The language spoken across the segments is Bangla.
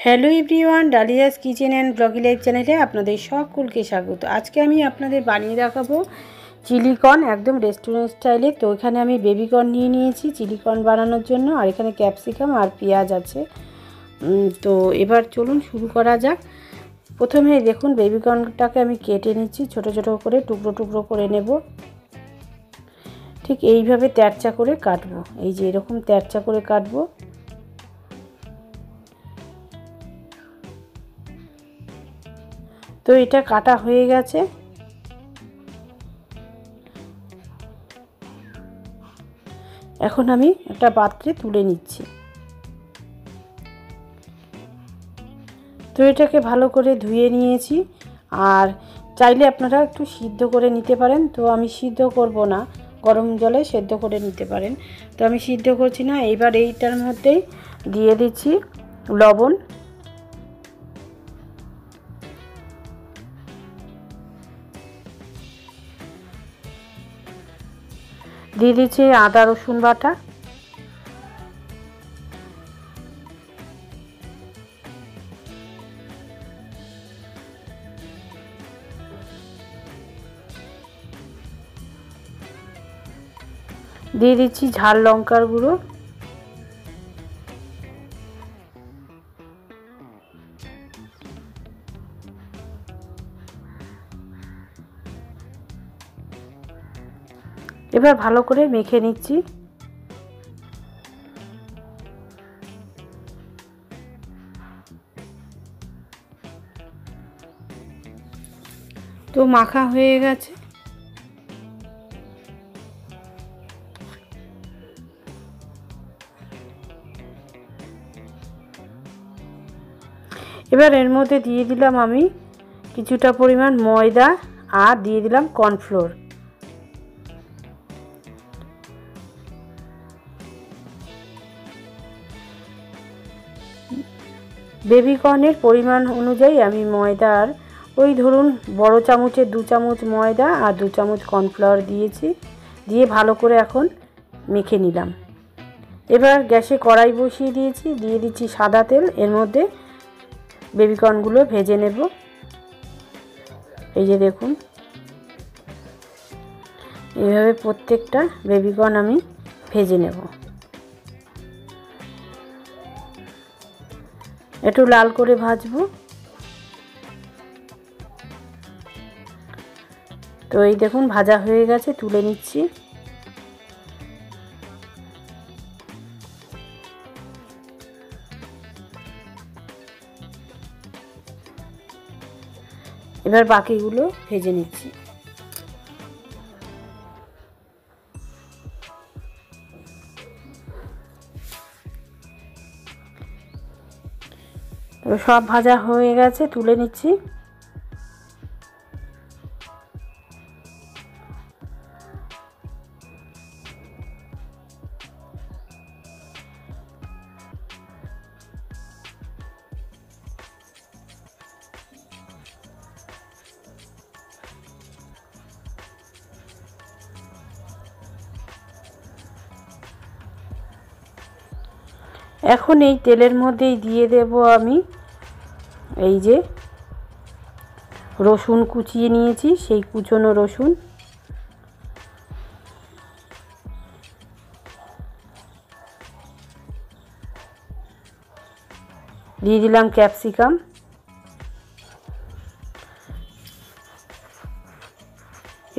Hello everyone, Dalia's kitchen and ব্লগি life চ্যানেলে আপনাদের সকলকে স্বাগত। আজকে আমি আপনাদের বানিয়ে দেখাবো চিলি কর্ন, একদম রেস্টুরেন্ট স্টাইলে। তো এখানে আমি বেবি কর্ন নিয়ে নিয়েছি চিলি কর্ন বানানোর জন্য, আর এখানে ক্যাপসিকাম আর পেঁয়াজ আছে। তো এবার চলুন শুরু করা যাক। প্রথমে দেখুন বেবি কর্নটাকে আমি কেটে নিচ্ছি, ছোট ছোট করে টুকরো টুকরো করে নেব। ঠিক এইভাবে তেরচা করে কাটবো, এই যে এরকম তেরচা করে কাটবো। তো এটা কাটা হয়ে গেছে। এখন আমি একটা পাত্রে তুলে নিচ্ছি। তো এটাকে ভালো করে ধুয়ে নিয়েছি, আর চাইলে আপনারা একটু সিদ্ধ করে নিতে পারেন। তো আমি সিদ্ধ করব না, গরম জলে সেদ্ধ করে নিতে পারেন। তো আমি সিদ্ধ করছি না। এইবার এইটার মধ্যেই দিয়ে দিচ্ছি লবণ, দিয়ে দিচ্ছি আদা রসুন বাটা, দিয়ে দিচ্ছি ঝাল লঙ্কার গুঁড়ো, এবার ভালো করে মেখে নিচ্ছি। তো মাখা হয়ে গেছে। এবার এর মধ্যে দিয়ে দিলাম আমি কিছুটা পরিমাণ ময়দা, আর দিয়ে দিলাম কর্নফ্লোর। বেবি কর্নের পরিমাণ অনুযায়ী আমি ময়দার ওই ধরুন বড় চামচের 2 চামচ ময়দা আর 2 চামচ কর্নফ্লাওয়ার দিয়েছি, দিয়ে ভালো করে এখন মেখে নিলাম। এবার গ্যাসে কড়াই বসিয়ে দিয়েছি, দিয়ে দিচ্ছি সাদা তেল। এর মধ্যে বেবি কর্নগুলো ভেজে নেব। এই যে দেখুন, এইভাবে প্রত্যেকটা বেবি কর্ন আমি ভেজে নেব। একটু লাল করে ভাজবো। তো এই দেখুন ভাজা হয়ে গেছে, তুলে নিচ্ছি। এবার বাকিগুলো ভেজে নিচ্ছি। তো সব ভাজা হয়ে গেছে, তুলে নিচ্ছি। এখন এই তেলের মধ্যেই দিয়ে দেব আমি এই যে রসুন কুচিয়ে নিয়েছি, সেই কুচনো রসুন, দিয়ে দিলাম ক্যাপসিকাম,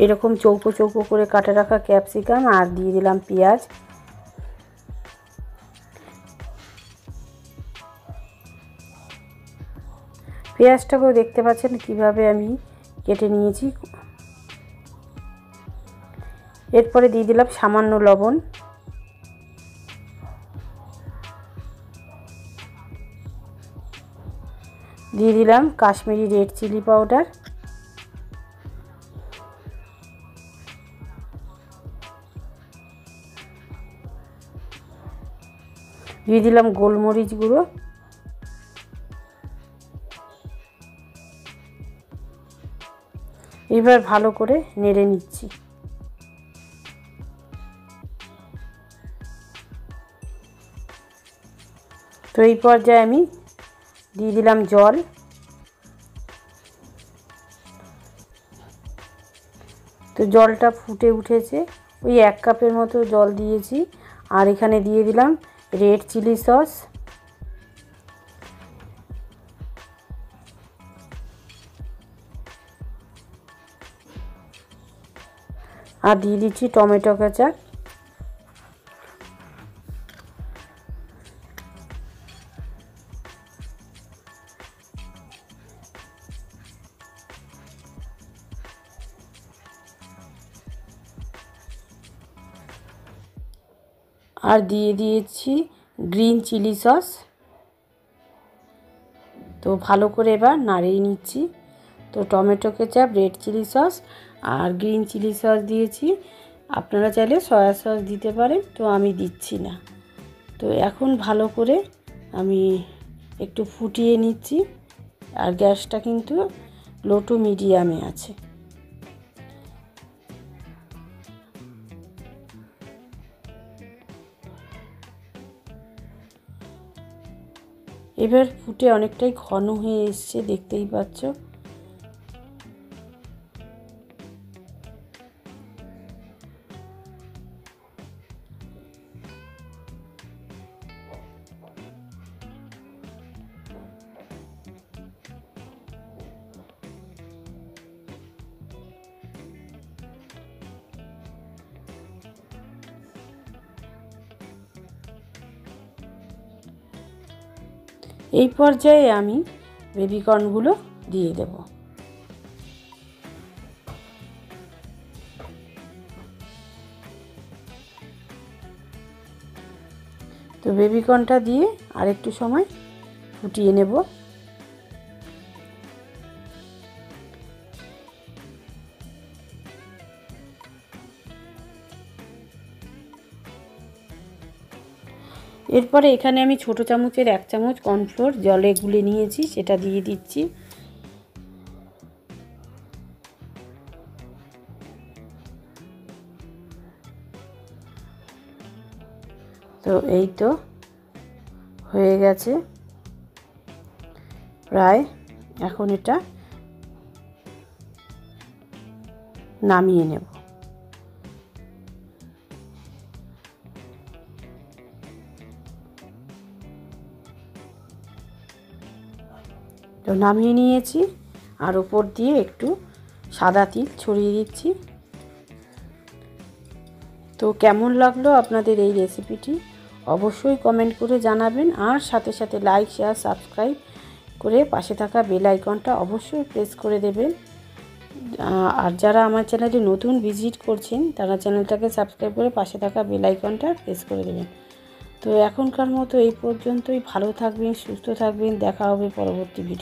এরকম চৌকো চৌকো করে কাটা রাখা ক্যাপসিকাম, আর দিয়ে দিলাম পেঁয়াজ। পেঁয়াজটাকেও দেখতে পাচ্ছেন কিভাবে আমি কেটে নিয়েছি। এরপরে দিয়ে দিলাম সামান্য লবণ, দিয়ে দিলাম কাশ্মীরি রেড চিলি পাউডার, দিয়ে দিলাম গোলমরিচ গুঁড়ো, এবার ভালো করে নেড়ে নিচ্ছি। তো এই পর্যায়ে আমি দিয়ে দিলাম জল। তো জলটা ফুটে উঠেছে, ওই 1 কাপের মতো জল দিয়েছি। আর এখানে দিয়ে দিলাম রেড চিলি সস, আর দিয়ে দিচ্ছি টমেটো কেচাপ। আর দিয়ে দিয়েছি গ্রিন চিলি সস। তো ভালো করে এবার নাড়িয়ে নিচ্ছি। তো tomato ketchup, red chilli sauce আর গ্রিন চিলি সস দিয়েছি। আপনারা চাইলে সয়া সস দিতে পারেন, তো আমি দিচ্ছি না। তো এখন ভালো করে আমি একটু ফুটিয়ে নিচ্ছি। আর গ্যাসটা কিন্তু লো টু মিডিয়ামে আছে। এবার ফুটে অনেকটাই ঘন হয়ে এসছে, দেখতেই পাচ্ছ। এই পর্যায়ে আমি বেবিকর্নগুলো দিয়ে দেব। তো বেবিকর্নটা দিয়ে আরেকটু সময় ফুটিয়ে নেব। এরপরে এখানে আমি ছোটো চামচের 1 চামচ কর্নফ্লোর জলে গুলে নিয়েছি, সেটা দিয়ে দিচ্ছি। তো এই তো হয়ে গেছে প্রায়। এখন এটা নামিয়ে নেব। তো নামিয়ে নিয়েছি, আর ওপর দিয়ে একটু সাদা তিল ছড়িয়ে দিচ্ছি। তো কেমন লাগলো আপনাদের এই রেসিপিটি অবশ্যই কমেন্ট করে জানাবেন। আর সাথে সাথে লাইক, শেয়ার, সাবস্ক্রাইব করে পাশে থাকা বেল আইকনটা অবশ্যই প্রেস করে দেবেন। আর যারা আমার চ্যানেলে নতুন ভিজিট করছেন তারা চ্যানেলটাকে সাবস্ক্রাইব করে পাশে থাকা বেল আইকনটা প্রেস করে দেবেন। তো এখনকার মতো এই পর্যন্তই। ভালো থাকবেন, সুস্থ থাকবেন, দেখা হবে পরবর্তী ভিডিও।